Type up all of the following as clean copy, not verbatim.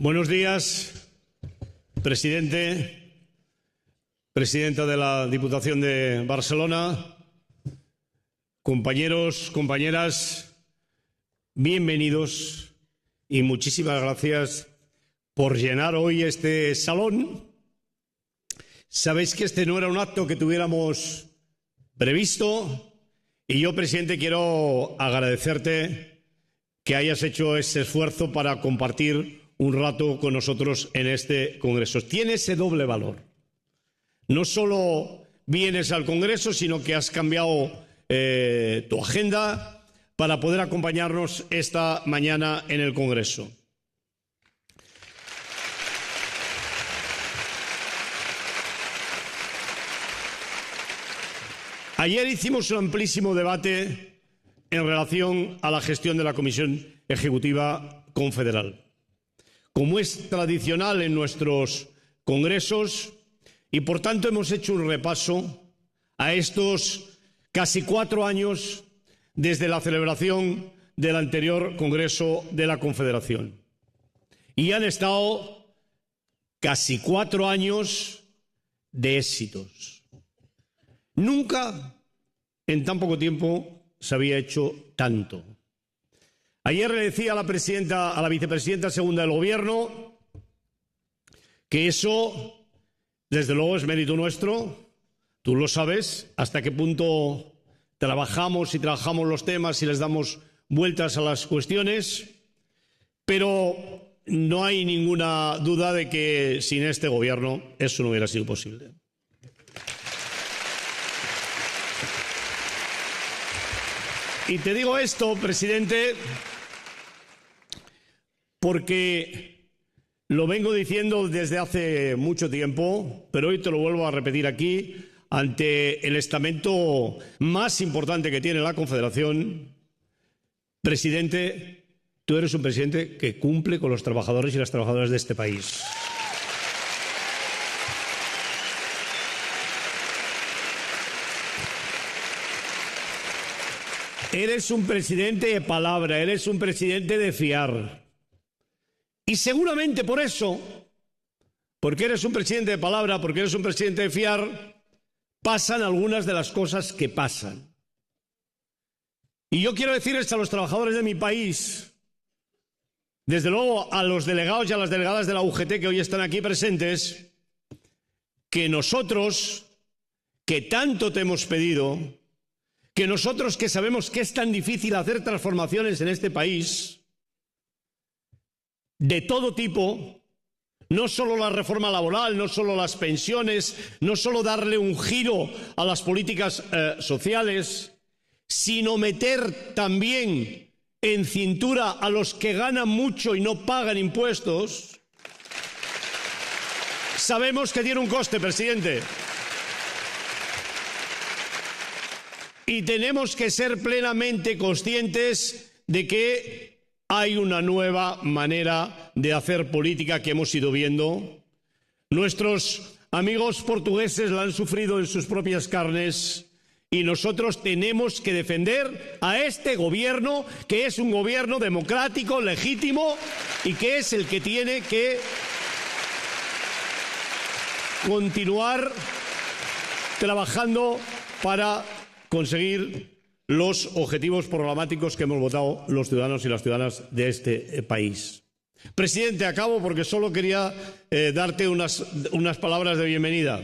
Buenos días, presidente, presidenta de la Diputación de Barcelona, compañeros, compañeras, bienvenidos y muchísimas gracias por llenar hoy este salón. Sabéis que este no era un acto que tuviéramos previsto y yo, presidente, quiero agradecerte que hayas hecho ese esfuerzo para compartir un rato con nosotros en este Congreso. Tiene ese doble valor. No solo vienes al Congreso, sino que has cambiado tu agenda para poder acompañarnos esta mañana en el Congreso. Ayer hicimos un amplísimo debate en relación a la gestión de la Comisión Ejecutiva Confederal. Como es tradicional en nuestros congresos, y por tanto hemos hecho un repaso a estos casi 4 años desde la celebración del anterior Congreso de la Confederación. Y han estado casi 4 años de éxitos. Nunca en tan poco tiempo se había hecho tanto. Ayer le decía a la vicepresidenta segunda del Gobierno que eso, desde luego, es mérito nuestro. Tú lo sabes, hasta qué punto trabajamos los temas y les damos vueltas a las cuestiones, pero no hay ninguna duda de que sin este Gobierno eso no hubiera sido posible. Y te digo esto, presidente, porque lo vengo diciendo desde hace mucho tiempo, pero hoy te lo vuelvo a repetir aquí, ante el estamento más importante que tiene la Confederación. Presidente, tú eres un presidente que cumple con los trabajadores y las trabajadoras de este país. Eres un presidente de palabra, eres un presidente de fiar. Y seguramente por eso, porque eres un presidente de palabra, porque eres un presidente de fiar, pasan algunas de las cosas que pasan. Y yo quiero decirles a los trabajadores de mi país, desde luego a los delegados y a las delegadas de la UGT que hoy están aquí presentes, que nosotros, que tanto te hemos pedido, que nosotros que sabemos que es tan difícil hacer transformaciones en este país, de todo tipo, no solo la reforma laboral, no solo las pensiones, no solo darle un giro a las políticas sociales, sino meter también en cintura a los que ganan mucho y no pagan impuestos. Sabemos que tiene un coste, presidente. Y tenemos que ser plenamente conscientes de que hay una nueva manera de hacer política que hemos ido viendo. Nuestros amigos portugueses la han sufrido en sus propias carnes y nosotros tenemos que defender a este gobierno, que es un gobierno democrático, legítimo y que es el que tiene que continuar trabajando para conseguir los objetivos programáticos que hemos votado los ciudadanos y las ciudadanas de este país. Presidente, acabo porque solo quería darte unas palabras de bienvenida.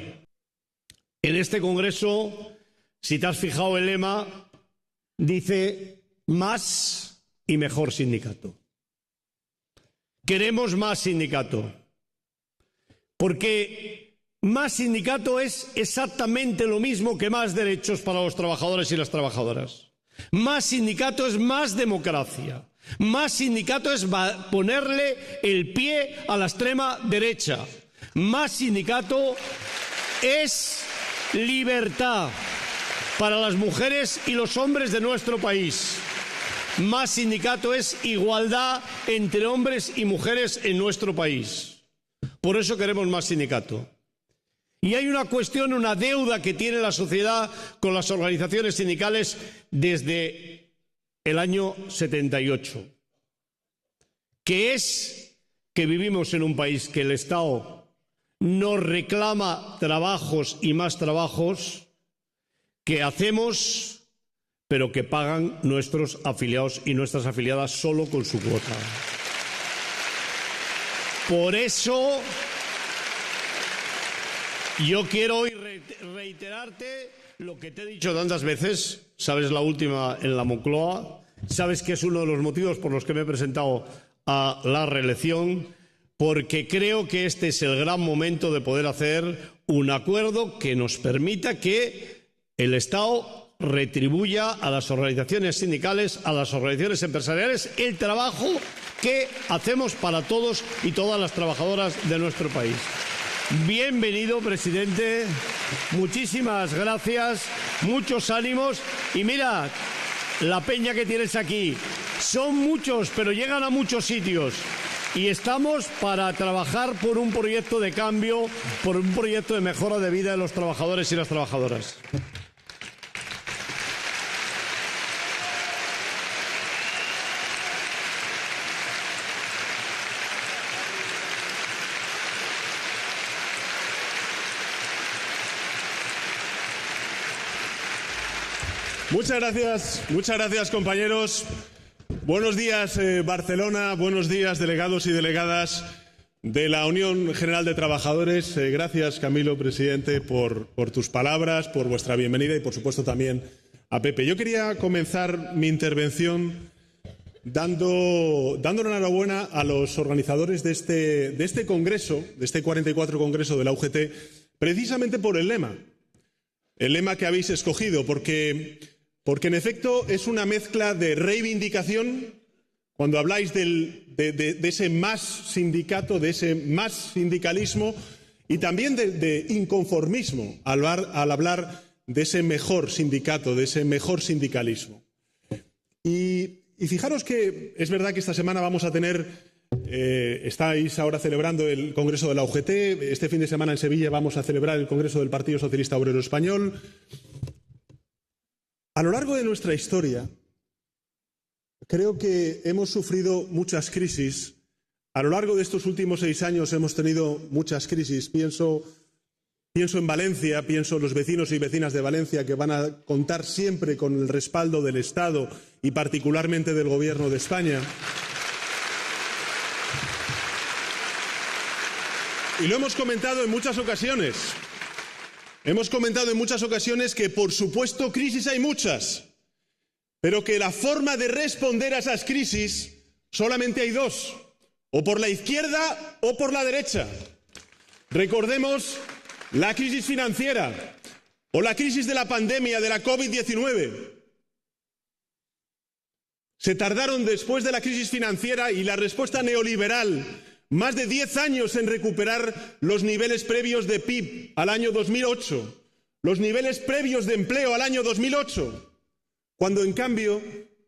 En este Congreso, si te has fijado el lema, dice más y mejor sindicato. Queremos más sindicato, porque más sindicato es exactamente lo mismo que más derechos para los trabajadores y las trabajadoras. Más sindicato es más democracia. Más sindicato es ponerle el pie a la extrema derecha. Más sindicato es libertad para las mujeres y los hombres de nuestro país. Más sindicato es igualdad entre hombres y mujeres en nuestro país. Por eso queremos más sindicato. Y hay una cuestión, una deuda que tiene la sociedad con las organizaciones sindicales desde el año 78, que es que vivimos en un país que el Estado nos reclama trabajos y más trabajos que hacemos, pero que pagan nuestros afiliados y nuestras afiliadas solo con su cuota. Por eso yo quiero hoy reiterarte lo que te he dicho tantas veces. Sabes la última en la Moncloa, sabes que es uno de los motivos por los que me he presentado a la reelección, porque creo que este es el gran momento de poder hacer un acuerdo que nos permita que el Estado retribuya a las organizaciones sindicales, a las organizaciones empresariales, el trabajo que hacemos para todos y todas las trabajadoras de nuestro país. Bienvenido, presidente. Muchísimas gracias, muchos ánimos. Y mira, la peña que tienes aquí, son muchos, pero llegan a muchos sitios. Y estamos para trabajar por un proyecto de cambio, por un proyecto de mejora de vida de los trabajadores y las trabajadoras. Muchas gracias, compañeros. Buenos días, Barcelona. Buenos días, delegados y delegadas de la Unión General de Trabajadores. Gracias, Camilo, presidente, por tus palabras, por vuestra bienvenida y, por supuesto, también a Pepe. Yo quería comenzar mi intervención dando la enhorabuena a los organizadores de este congreso, de este 44 congreso de la UGT, precisamente por el lema que habéis escogido, porque en efecto es una mezcla de reivindicación, cuando habláis de ese más sindicato, de ese más sindicalismo, y también de inconformismo al hablar de ese mejor sindicato, de ese mejor sindicalismo. Y fijaros que es verdad que esta semana vamos a tener, estáis ahora celebrando el Congreso de la UGT, este fin de semana en Sevilla vamos a celebrar el Congreso del Partido Socialista Obrero Español. A lo largo de nuestra historia, creo que hemos sufrido muchas crisis. A lo largo de estos últimos 6 años hemos tenido muchas crisis. Pienso en Valencia, pienso en los vecinos y vecinas de Valencia, que van a contar siempre con el respaldo del Estado y particularmente del Gobierno de España. Y lo hemos comentado en muchas ocasiones. Hemos comentado en muchas ocasiones que, por supuesto, crisis hay muchas, pero que la forma de responder a esas crisis solamente hay dos, o por la izquierda o por la derecha. Recordemos la crisis financiera o la crisis de la pandemia de la COVID-19. Se tardaron después de la crisis financiera y la respuesta neoliberal más de 10 años en recuperar los niveles previos de PIB al año 2008, los niveles previos de empleo al año 2008, cuando en cambio,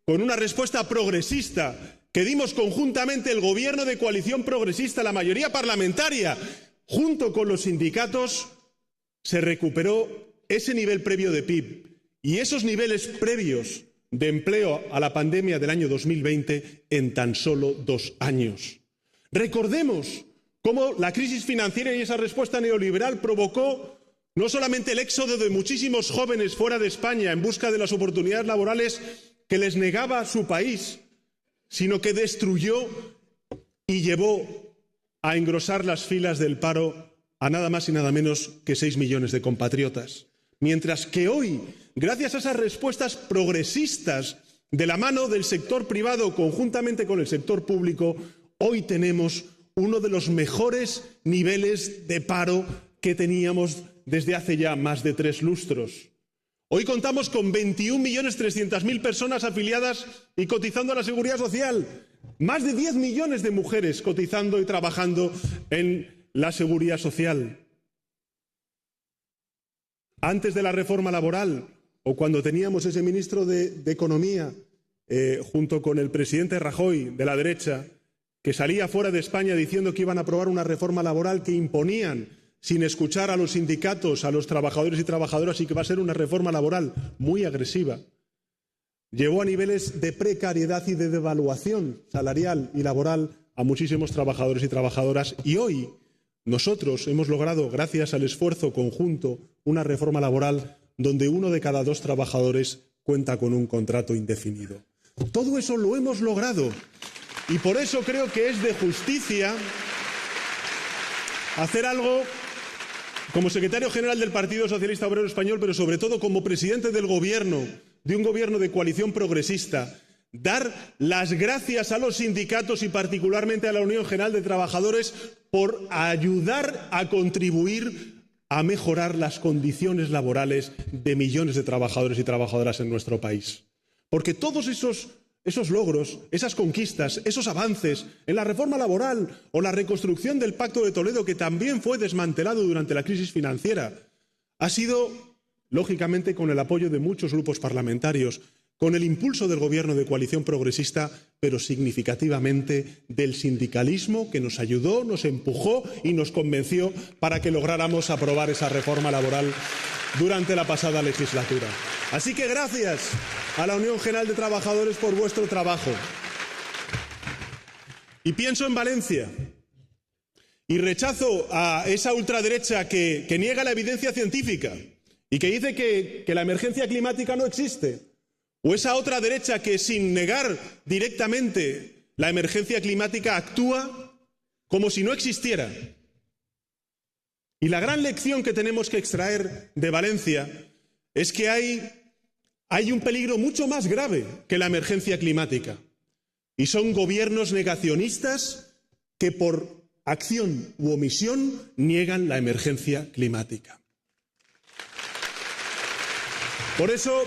con una respuesta progresista que dimos conjuntamente el Gobierno de coalición progresista, la mayoría parlamentaria, junto con los sindicatos, se recuperó ese nivel previo de PIB y esos niveles previos de empleo a la pandemia del año 2020 en tan solo 2 años. Recordemos cómo la crisis financiera y esa respuesta neoliberal provocó no solamente el éxodo de muchísimos jóvenes fuera de España en busca de las oportunidades laborales que les negaba su país, sino que destruyó y llevó a engrosar las filas del paro a nada más y nada menos que 6 millones de compatriotas. Mientras que hoy, gracias a esas respuestas progresistas de la mano del sector privado conjuntamente con el sector público, hoy tenemos uno de los mejores niveles de paro que teníamos desde hace ya más de 3 lustros. Hoy contamos con 21.300.000 personas afiliadas y cotizando a la Seguridad Social. Más de 10 millones de mujeres cotizando y trabajando en la Seguridad Social. Antes de la reforma laboral, o cuando teníamos ese ministro de Economía, junto con el presidente Rajoy, de la derecha, que salía fuera de España diciendo que iban a aprobar una reforma laboral que imponían, sin escuchar a los sindicatos, a los trabajadores y trabajadoras, y que va a ser una reforma laboral muy agresiva. Llevó a niveles de precariedad y de devaluación salarial y laboral a muchísimos trabajadores y trabajadoras. Y hoy nosotros hemos logrado, gracias al esfuerzo conjunto, una reforma laboral donde 1 de cada 2 trabajadores cuenta con un contrato indefinido. Todo eso lo hemos logrado y por eso creo que es de justicia hacer algo como secretario general del Partido Socialista Obrero Español, pero sobre todo como presidente del Gobierno, de un Gobierno de coalición progresista, dar las gracias a los sindicatos y particularmente a la Unión General de Trabajadores por ayudar a contribuir a mejorar las condiciones laborales de millones de trabajadores y trabajadoras en nuestro país. Porque todos esos logros, esas conquistas, esos avances en la reforma laboral o la reconstrucción del Pacto de Toledo, que también fue desmantelado durante la crisis financiera, ha sido, lógicamente, con el apoyo de muchos grupos parlamentarios, con el impulso del Gobierno de coalición progresista, pero significativamente del sindicalismo que nos ayudó, nos empujó y nos convenció para que lográramos aprobar esa reforma laboral durante la pasada legislatura. Así que gracias a la Unión General de Trabajadores por vuestro trabajo. Y pienso en Valencia y rechazo a esa ultraderecha que niega la evidencia científica y que dice que la emergencia climática no existe. O esa otra derecha que, sin negar directamente la emergencia climática, actúa como si no existiera. Y la gran lección que tenemos que extraer de Valencia es que hay un peligro mucho más grave que la emergencia climática. Y son gobiernos negacionistas que por acción u omisión niegan la emergencia climática. Por eso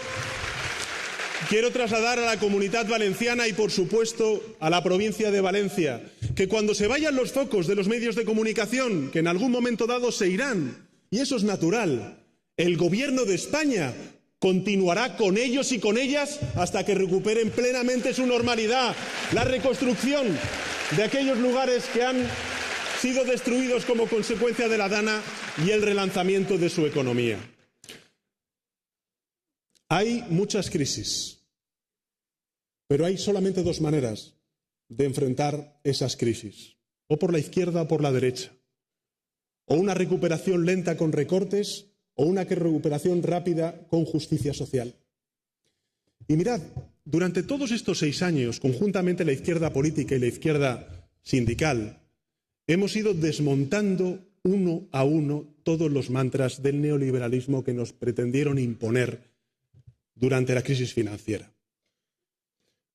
quiero trasladar a la Comunidad Valenciana y, por supuesto, a la provincia de Valencia, que cuando se vayan los focos de los medios de comunicación, que en algún momento dado se irán, y eso es natural, el Gobierno de España continuará con ellos y con ellas hasta que recuperen plenamente su normalidad, la reconstrucción de aquellos lugares que han sido destruidos como consecuencia de la DANA y el relanzamiento de su economía. Hay muchas crisis, pero hay solamente 2 maneras de enfrentar esas crisis, o por la izquierda o por la derecha, o una recuperación lenta con recortes o una recuperación rápida con justicia social. Y mirad, durante todos estos 6 años, conjuntamente la izquierda política y la izquierda sindical, hemos ido desmontando uno a uno todos los mantras del neoliberalismo que nos pretendieron imponer durante la crisis financiera.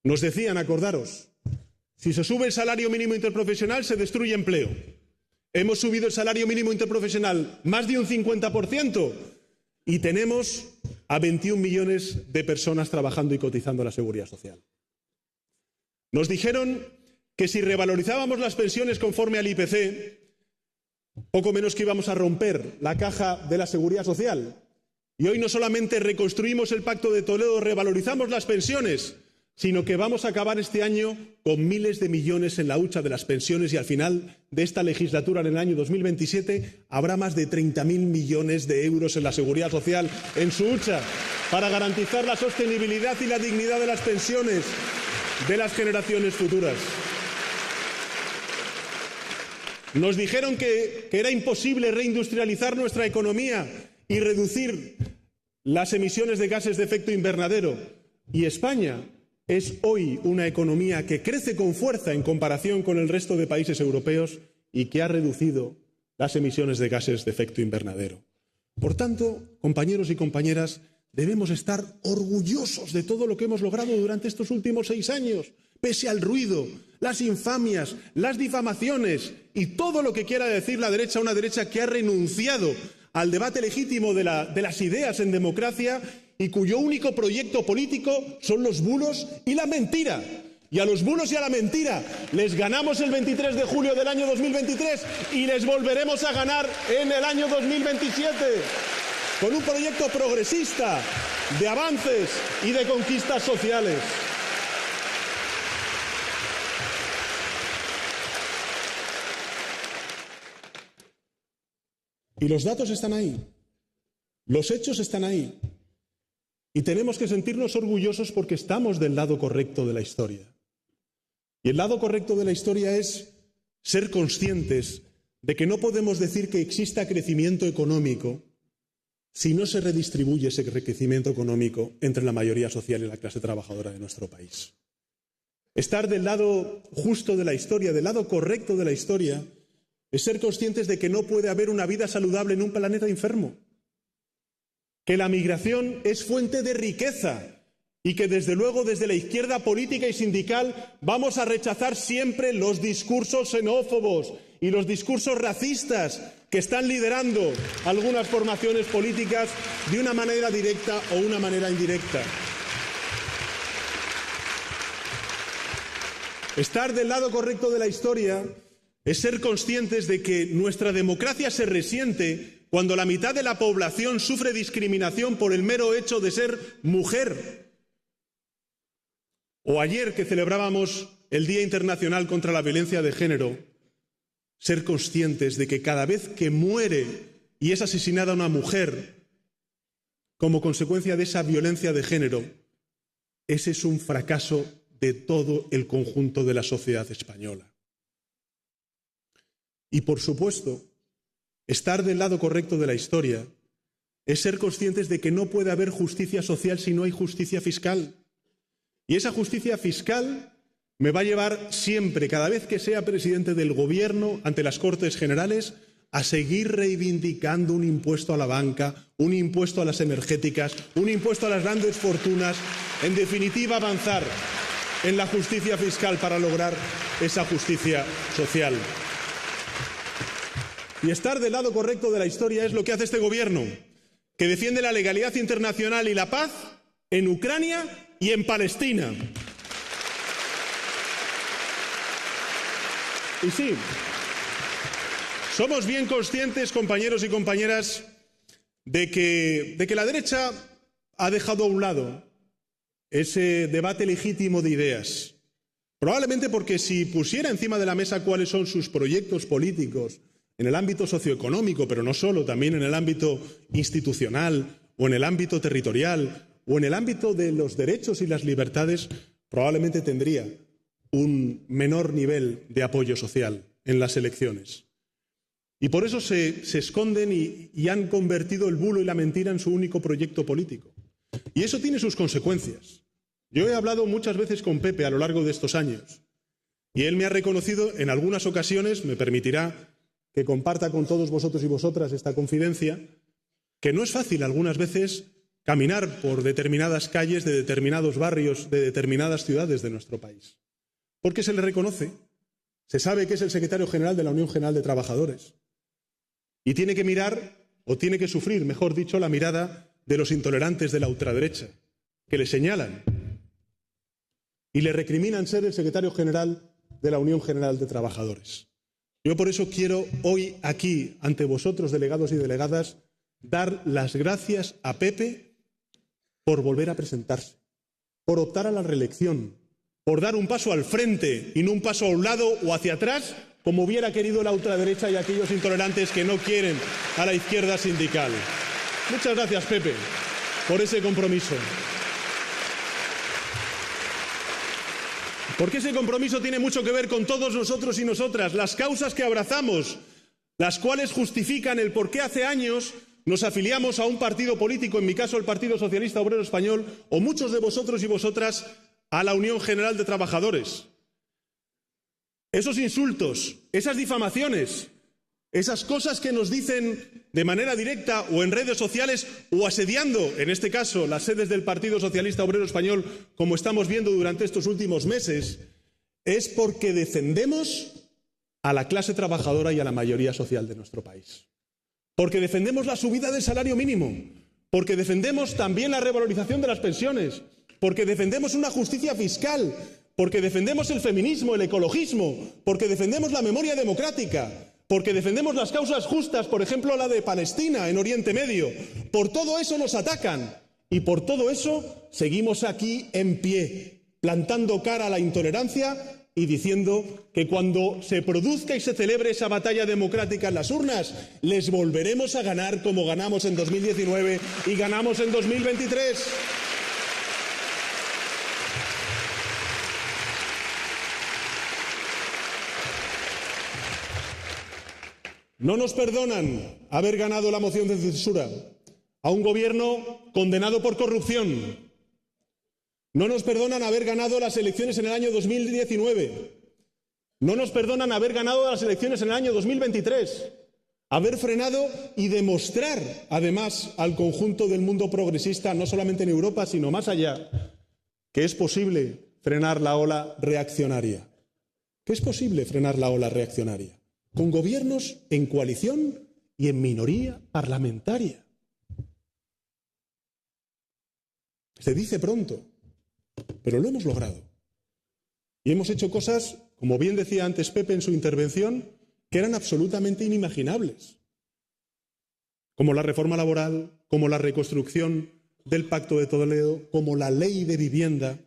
Nos decían, acordaros, si se sube el salario mínimo interprofesional se destruye empleo. Hemos subido el salario mínimo interprofesional más de un 50% y tenemos a 21 millones de personas trabajando y cotizando a la Seguridad Social. Nos dijeron que si revalorizábamos las pensiones conforme al IPC, poco menos que íbamos a romper la caja de la Seguridad Social. Y hoy no solamente reconstruimos el Pacto de Toledo, revalorizamos las pensiones, sino que vamos a acabar este año con miles de millones en la hucha de las pensiones y al final de esta legislatura, en el año 2027, habrá más de 30.000 millones de euros en la Seguridad Social en su hucha para garantizar la sostenibilidad y la dignidad de las pensiones de las generaciones futuras. Nos dijeron que era imposible reindustrializar nuestra economía y reducir las emisiones de gases de efecto invernadero. Y España es hoy una economía que crece con fuerza en comparación con el resto de países europeos y que ha reducido las emisiones de gases de efecto invernadero. Por tanto, compañeros y compañeras, debemos estar orgullosos de todo lo que hemos logrado durante estos últimos 6 años, pese al ruido, las infamias, las difamaciones y todo lo que quiera decir la derecha, una derecha que ha renunciado al debate legítimo de las ideas en democracia y cuyo único proyecto político son los bulos y la mentira. Y a los bulos y a la mentira les ganamos el 23 de julio del año 2023 y les volveremos a ganar en el año 2027 con un proyecto progresista de avances y de conquistas sociales. Y los datos están ahí, los hechos están ahí. Y tenemos que sentirnos orgullosos porque estamos del lado correcto de la historia. Y el lado correcto de la historia es ser conscientes de que no podemos decir que exista crecimiento económico si no se redistribuye ese crecimiento económico entre la mayoría social y la clase trabajadora de nuestro país. Estar del lado justo de la historia, del lado correcto de la historia, es ser conscientes de que no puede haber una vida saludable en un planeta enfermo, que la migración es fuente de riqueza y que desde luego desde la izquierda política y sindical vamos a rechazar siempre los discursos xenófobos y los discursos racistas que están liderando algunas formaciones políticas de una manera directa o una manera indirecta. Estar del lado correcto de la historia es ser conscientes de que nuestra democracia se resiente cuando la mitad de la población sufre discriminación por el mero hecho de ser mujer. O ayer que celebrábamos el Día Internacional contra la Violencia de Género, ser conscientes de que cada vez que muere y es asesinada una mujer como consecuencia de esa violencia de género, ese es un fracaso de todo el conjunto de la sociedad española. Y por supuesto, estar del lado correcto de la historia es ser conscientes de que no puede haber justicia social si no hay justicia fiscal. Y esa justicia fiscal me va a llevar siempre, cada vez que sea presidente del Gobierno, ante las Cortes Generales, a seguir reivindicando un impuesto a la banca, un impuesto a las energéticas, un impuesto a las grandes fortunas, en definitiva avanzar en la justicia fiscal para lograr esa justicia social. Y estar del lado correcto de la historia es lo que hace este Gobierno, que defiende la legalidad internacional y la paz en Ucrania y en Palestina. Y sí, somos bien conscientes, compañeros y compañeras, de que la derecha ha dejado a un lado ese debate legítimo de ideas. Probablemente porque si pusiera encima de la mesa cuáles son sus proyectos políticos en el ámbito socioeconómico, pero no solo, también en el ámbito institucional o en el ámbito territorial o en el ámbito de los derechos y las libertades, probablemente tendría un menor nivel de apoyo social en las elecciones. Y por eso se esconden y han convertido el bulo y la mentira en su único proyecto político. Y eso tiene sus consecuencias. Yo he hablado muchas veces con Pepe a lo largo de estos años y él me ha reconocido en algunas ocasiones, me permitirá que comparta con todos vosotros y vosotras esta confidencia, que no es fácil algunas veces caminar por determinadas calles de determinados barrios, de determinadas ciudades de nuestro país. Porque se le reconoce, se sabe que es el secretario general de la Unión General de Trabajadores y tiene que mirar, o tiene que sufrir, mejor dicho, la mirada de los intolerantes de la ultraderecha, que le señalan y le recriminan ser el secretario general de la Unión General de Trabajadores. Yo por eso quiero hoy aquí, ante vosotros, delegados y delegadas, dar las gracias a Pepe por volver a presentarse, por optar a la reelección, por dar un paso al frente y no un paso a un lado o hacia atrás, como hubiera querido la ultraderecha y aquellos intolerantes que no quieren a la izquierda sindical. Muchas gracias, Pepe, por ese compromiso. Porque ese compromiso tiene mucho que ver con todos nosotros y nosotras, las causas que abrazamos, las cuales justifican el por qué hace años nos afiliamos a un partido político, en mi caso el Partido Socialista Obrero Español, o muchos de vosotros y vosotras a la Unión General de Trabajadores. Esos insultos, esas difamaciones, esas cosas que nos dicen de manera directa o en redes sociales o asediando, en este caso, las sedes del Partido Socialista Obrero Español, como estamos viendo durante estos últimos meses, es porque defendemos a la clase trabajadora y a la mayoría social de nuestro país. Porque defendemos la subida del salario mínimo, porque defendemos también la revalorización de las pensiones, porque defendemos una justicia fiscal, porque defendemos el feminismo, el ecologismo, porque defendemos la memoria democrática, porque defendemos las causas justas, por ejemplo la de Palestina en Oriente Medio. Por todo eso nos atacan y por todo eso seguimos aquí en pie, plantando cara a la intolerancia y diciendo que cuando se produzca y se celebre esa batalla democrática en las urnas, les volveremos a ganar como ganamos en 2019 y ganamos en 2023. . No nos perdonan haber ganado la moción de censura a un gobierno condenado por corrupción. No nos perdonan haber ganado las elecciones en el año 2019. No nos perdonan haber ganado las elecciones en el año 2023. Haber frenado y demostrar, además, al conjunto del mundo progresista, no solamente en Europa, sino más allá, que es posible frenar la ola reaccionaria. Que es posible frenar la ola reaccionaria con gobiernos en coalición y en minoría parlamentaria. Se dice pronto, pero lo hemos logrado. Y hemos hecho cosas, como bien decía antes Pepe en su intervención, que eran absolutamente inimaginables. Como la reforma laboral, como la reconstrucción del Pacto de Toledo, como la ley de vivienda,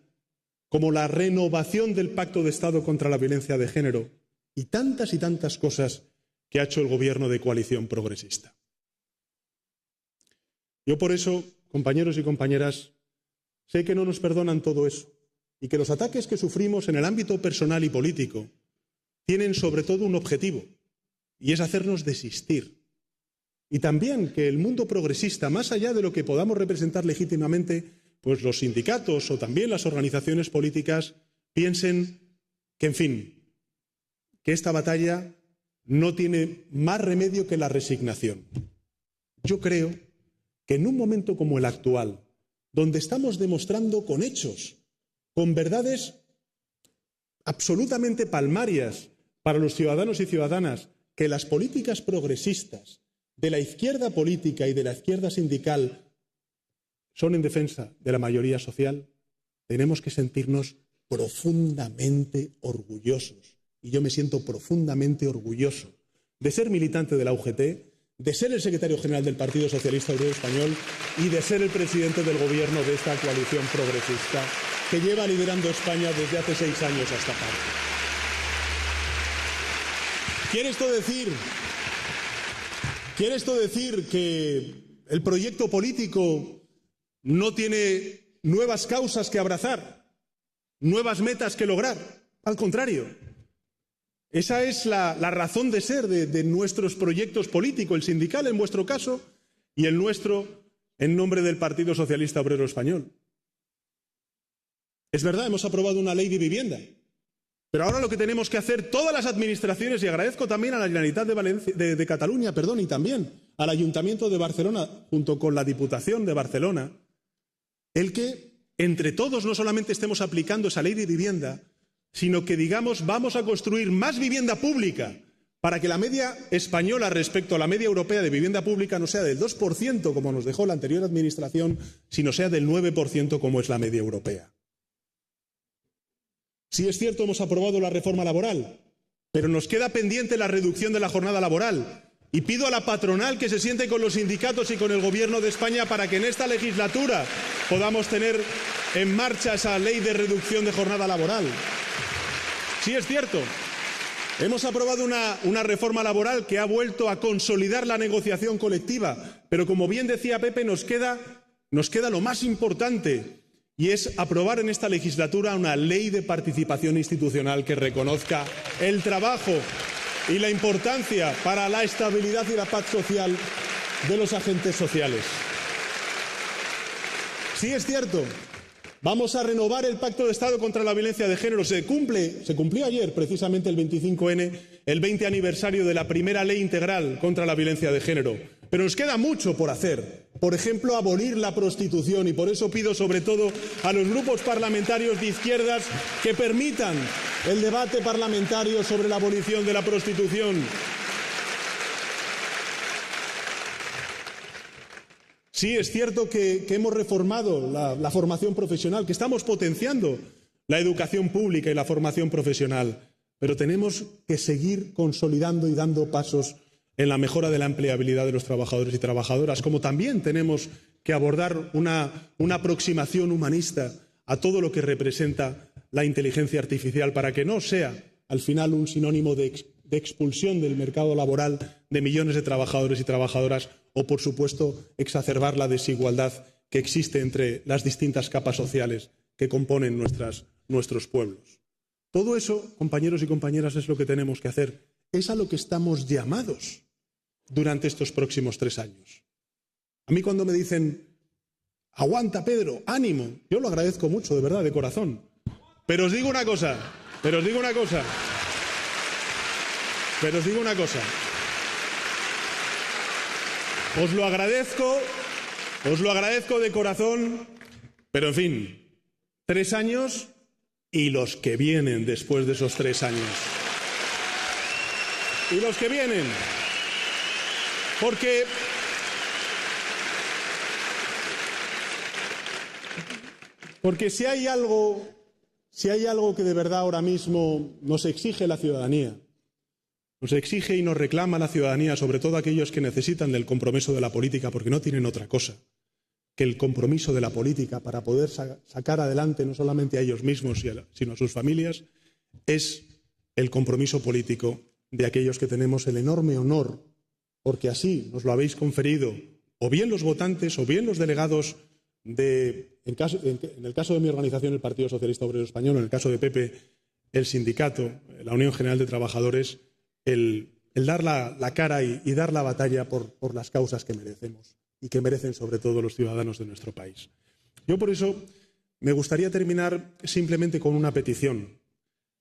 como la renovación del Pacto de Estado contra la violencia de género y tantas cosas que ha hecho el gobierno de coalición progresista. Yo por eso, compañeros y compañeras, sé que no nos perdonan todo eso y que los ataques que sufrimos en el ámbito personal y político tienen sobre todo un objetivo, y es hacernos desistir. Y también que el mundo progresista, más allá de lo que podamos representar legítimamente, pues los sindicatos o también las organizaciones políticas piensen que, en fin, que esta batalla no tiene más remedio que la resignación. Yo creo que en un momento como el actual, donde estamos demostrando con hechos, con verdades absolutamente palmarias para los ciudadanos y ciudadanas, que las políticas progresistas de la izquierda política y de la izquierda sindical son en defensa de la mayoría social, tenemos que sentirnos profundamente orgullosos. Y yo me siento profundamente orgulloso de ser militante de la UGT, de ser el secretario general del Partido Socialista Obrero Español y de ser el presidente del gobierno de esta coalición progresista que lleva liderando España desde hace 6 años a esta parte. ¿Quiere esto decir que el proyecto político no tiene nuevas causas que abrazar, nuevas metas que lograr? Al contrario. Esa es la razón de ser de nuestros proyectos políticos, el sindical en vuestro caso y el nuestro en nombre del Partido Socialista Obrero Español. Es verdad, hemos aprobado una ley de vivienda, pero ahora lo que tenemos que hacer todas las administraciones, y agradezco también a la Generalitat de Cataluña, y también al Ayuntamiento de Barcelona, junto con la Diputación de Barcelona, el que entre todos no solamente estemos aplicando esa ley de vivienda, sino que digamos vamos a construir más vivienda pública para que la media española respecto a la media europea de vivienda pública no sea del 2% como nos dejó la anterior administración, sino sea del 9% como es la media europea. Sí es cierto, hemos aprobado la reforma laboral, pero nos queda pendiente la reducción de la jornada laboral. Y pido a la patronal que se siente con los sindicatos y con el Gobierno de España para que en esta legislatura podamos tener en marcha esa ley de reducción de jornada laboral. Sí es cierto, hemos aprobado una reforma laboral que ha vuelto a consolidar la negociación colectiva, pero como bien decía Pepe, nos queda lo más importante, y es aprobar en esta legislatura una ley de participación institucional que reconozca el trabajo y la importancia para la estabilidad y la paz social de los agentes sociales. Sí es cierto, vamos a renovar el Pacto de Estado contra la violencia de género. Se cumplió ayer precisamente el 25N, el 20 aniversario de la primera ley integral contra la violencia de género. Pero nos queda mucho por hacer. Por ejemplo, abolir la prostitución, y por eso pido sobre todo a los grupos parlamentarios de izquierdas que permitan el debate parlamentario sobre la abolición de la prostitución. Sí, es cierto que hemos reformado la formación profesional, que estamos potenciando la educación pública y la formación profesional, pero tenemos que seguir consolidando y dando pasos en la mejora de la empleabilidad de los trabajadores y trabajadoras, como también tenemos que abordar una aproximación humanista a todo lo que representa la inteligencia artificial, para que no sea al final un sinónimo de expulsión del mercado laboral de millones de trabajadores y trabajadoras, o, por supuesto, exacerbar la desigualdad que existe entre las distintas capas sociales que componen nuestros pueblos. Todo eso, compañeros y compañeras, es lo que tenemos que hacer. Es a lo que estamos llamados durante estos próximos 3 años. A mí cuando me dicen, aguanta Pedro, ánimo, yo lo agradezco mucho, de verdad, de corazón. Pero os digo una cosa. Os lo agradezco de corazón, pero en fin, 3 años y los que vienen después de esos 3 años. Y los que vienen. Porque si hay algo que de verdad ahora mismo nos exige la ciudadanía, nos exige y nos reclama la ciudadanía, sobre todo aquellos que necesitan del compromiso de la política, porque no tienen otra cosa que el compromiso de la política para poder sacar adelante no solamente a ellos mismos, sino a sus familias, es el compromiso político de aquellos que tenemos el enorme honor, porque así nos lo habéis conferido, o bien los votantes, o bien los delegados en el caso de mi organización, el Partido Socialista Obrero Español, en el caso de Pepe, el sindicato, la Unión General de Trabajadores, el dar la cara y dar la batalla por las causas que merecemos y que merecen sobre todo los ciudadanos de nuestro país. Yo por eso me gustaría terminar simplemente con una petición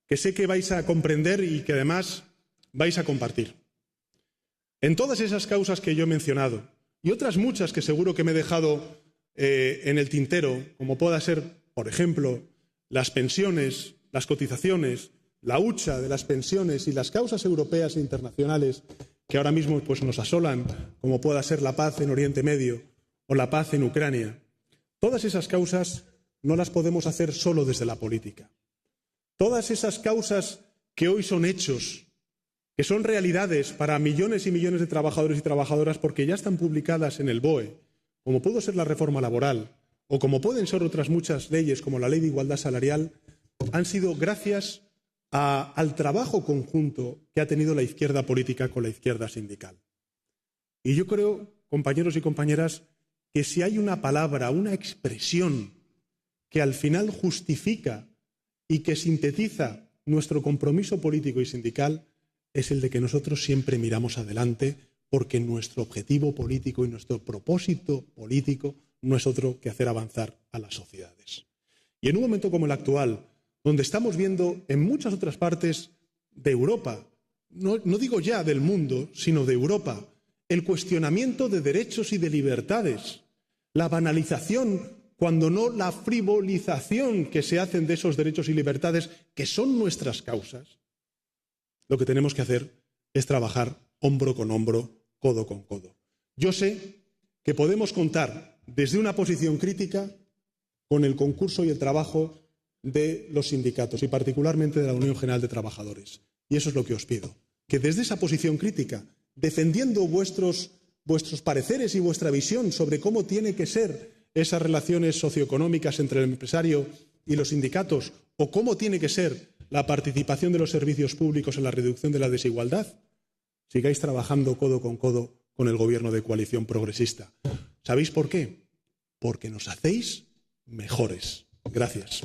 que sé que vais a comprender y que además vais a compartir. En todas esas causas que yo he mencionado y otras muchas que seguro que me he dejado en el tintero, como pueda ser, por ejemplo, las pensiones, las cotizaciones, la hucha de las pensiones y las causas europeas e internacionales que ahora mismo nos asolan, como pueda ser la paz en Oriente Medio o la paz en Ucrania. Todas esas causas no las podemos hacer solo desde la política. Todas esas causas que hoy son hechos, que son realidades para millones y millones de trabajadores y trabajadoras porque ya están publicadas en el BOE, como pudo ser la reforma laboral o como pueden ser otras muchas leyes como la Ley de Igualdad Salarial, han sido gracias al trabajo conjunto que ha tenido la izquierda política con la izquierda sindical. Y yo creo, compañeros y compañeras, que si hay una palabra, una expresión que al final justifica y que sintetiza nuestro compromiso político y sindical, es el de que nosotros siempre miramos adelante, porque nuestro objetivo político y nuestro propósito político no es otro que hacer avanzar a las sociedades. Y en un momento como el actual, donde estamos viendo en muchas otras partes de Europa, no digo ya del mundo, sino de Europa, el cuestionamiento de derechos y de libertades, la banalización, cuando no la frivolización que se hacen de esos derechos y libertades, que son nuestras causas, lo que tenemos que hacer es trabajar hombro con hombro, codo con codo. Yo sé que podemos contar desde una posición crítica con el concurso y el trabajo de los sindicatos y particularmente de la Unión General de Trabajadores. Y eso es lo que os pido, que desde esa posición crítica, defendiendo vuestros pareceres y vuestra visión sobre cómo tiene que ser esas relaciones socioeconómicas entre el empresario y los sindicatos o cómo tiene que ser la participación de los servicios públicos en la reducción de la desigualdad, sigáis trabajando codo con el gobierno de coalición progresista. ¿Sabéis por qué? Porque nos hacéis mejores. Gracias.